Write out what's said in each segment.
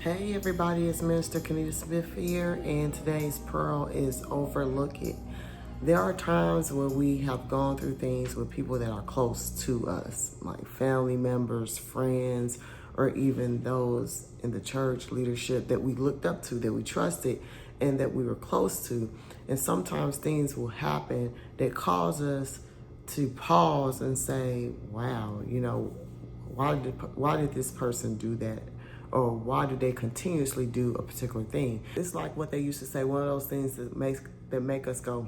Hey everybody, it's Minister Kenita Smith here, and today's pearl is Overlook It. There are times where we have gone through things with people that are close to us, like family members, friends, or even those in the church leadership that we looked up to, that we trusted, and that we were close to. And sometimes things will happen that cause us to pause and say, wow, why did this person do that? Or why do they continuously do a particular thing? It's like what they used to say, one of those things that make us go,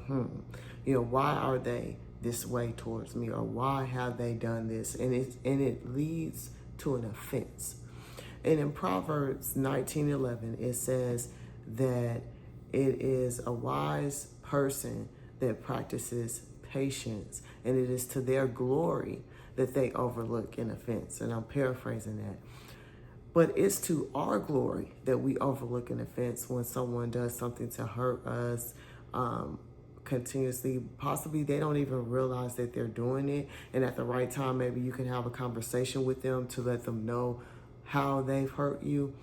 why are they this way towards me? Or why have they done this? And it leads to an offense. And in Proverbs 19:11, it says that it is a wise person that practices patience, and it is to their glory that they overlook an offense. And I'm paraphrasing that. But it's to our glory that we overlook an offense when someone does something to hurt us continuously. Possibly they don't even realize that they're doing it. And at the right time, maybe you can have a conversation with them to let them know how they've hurt you.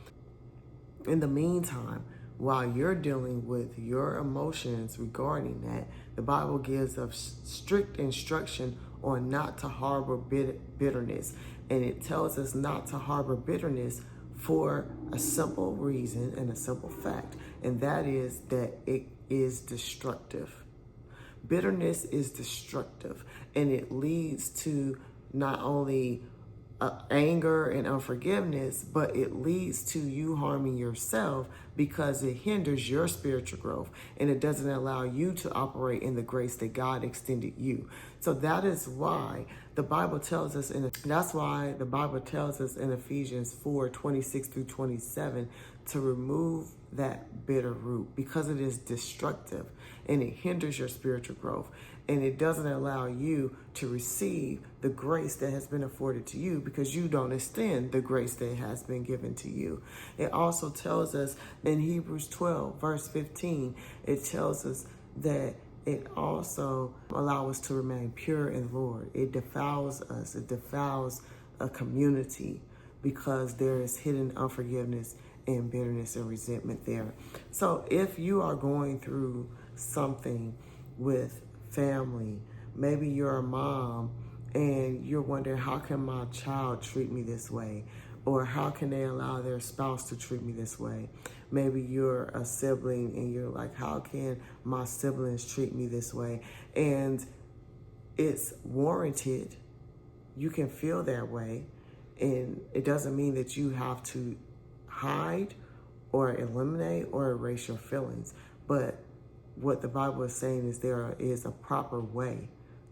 In the meantime, while you're dealing with your emotions regarding that, the Bible gives us strict instruction on not to harbor bitterness. And it tells us not to harbor bitterness for a simple reason and a simple fact. And that is that it is destructive. Bitterness is destructive, and it leads to not only anger and unforgiveness, but it leads to you harming yourself because it hinders your spiritual growth and it doesn't allow you to operate in the grace that God extended you. So that is why the Bible tells us in Ephesians 4:26-27 to remove that bitter root, because it is destructive and it hinders your spiritual growth, and it doesn't allow you to receive the grace that has been afforded to you because you don't extend the grace that has been given to you. It also tells us in Hebrews 12:15, it tells us that it also allows us to remain pure in the Lord. It defiles us. It defiles a community because there is hidden unforgiveness and bitterness and resentment there. So if you are going through something with family, maybe you're a mom and you're wondering, how can my child treat me this way? Or how can they allow their spouse to treat me this way? Maybe you're a sibling and you're like, how can my siblings treat me this way? And it's warranted. You can feel that way. And it doesn't mean that you have to hide or eliminate or erase your feelings. But what the Bible is saying is there is a proper way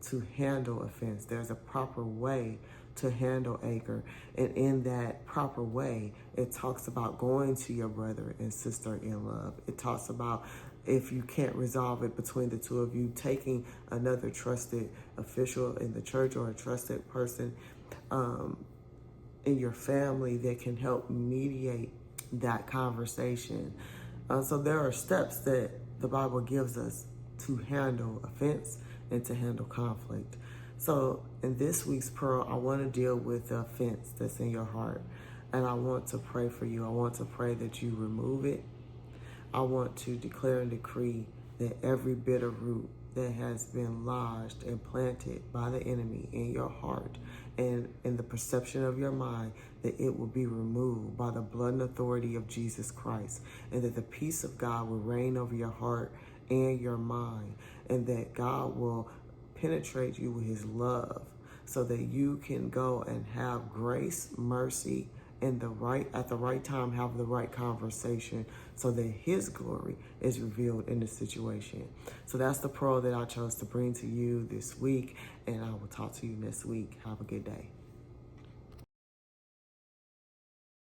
to handle offense. There's a proper way to handle anger. And in that proper way, it talks about going to your brother and sister in love. It talks about, if you can't resolve it between the two of you, taking another trusted official in the church or a trusted person in your family that can help mediate that conversation. So there are steps that the Bible gives us to handle offense and to handle conflict. So in this week's pearl, I want to deal with the offense that's in your heart. And I want to pray for you. I want to pray that you remove it. I want to declare and decree that every bitter root that has been lodged and planted by the enemy in your heart and in the perception of your mind, that it will be removed by the blood and authority of Jesus Christ, and that the peace of God will reign over your heart and your mind, and that God will penetrate you with his love so that you can go and have grace, mercy, and at the right time have the right conversation so that his glory is revealed in the situation. So that's the pearl that I chose to bring to you this week, and I will talk to you next week. Have a good day.